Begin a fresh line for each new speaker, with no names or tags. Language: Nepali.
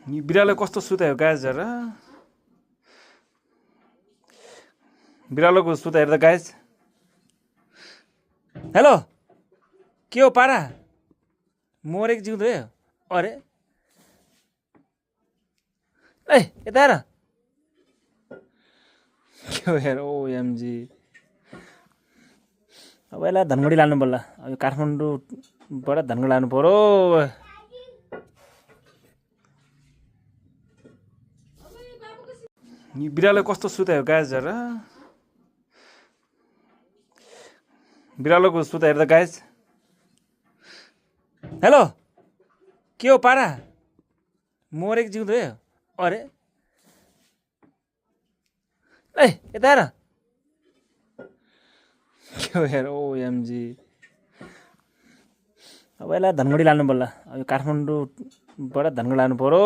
बिरालो कस्तो सुतायो गाइज हेर बिरालोको सुता हेर्दा गाइज हेलो के हो पारा मरेको जिउँदो है अरे ए यता हेर के हो यार ओएमजी अब यसलाई धनगढी लानु पर्ला अब काठमाडौँबाट धनगढी लानु पर्यो बिरालो कस्तो सुतायो गाइज हेर बिरालोको सुता हेर्दा गाइज हेलो के हो पारा मरेको जिउँदो है अरे ए यता हेर के हो यार ओएमजी अब यसलाई धनगढी लानु पर्ला अब काठमाडौँबाट धनगढी लानु पर्यो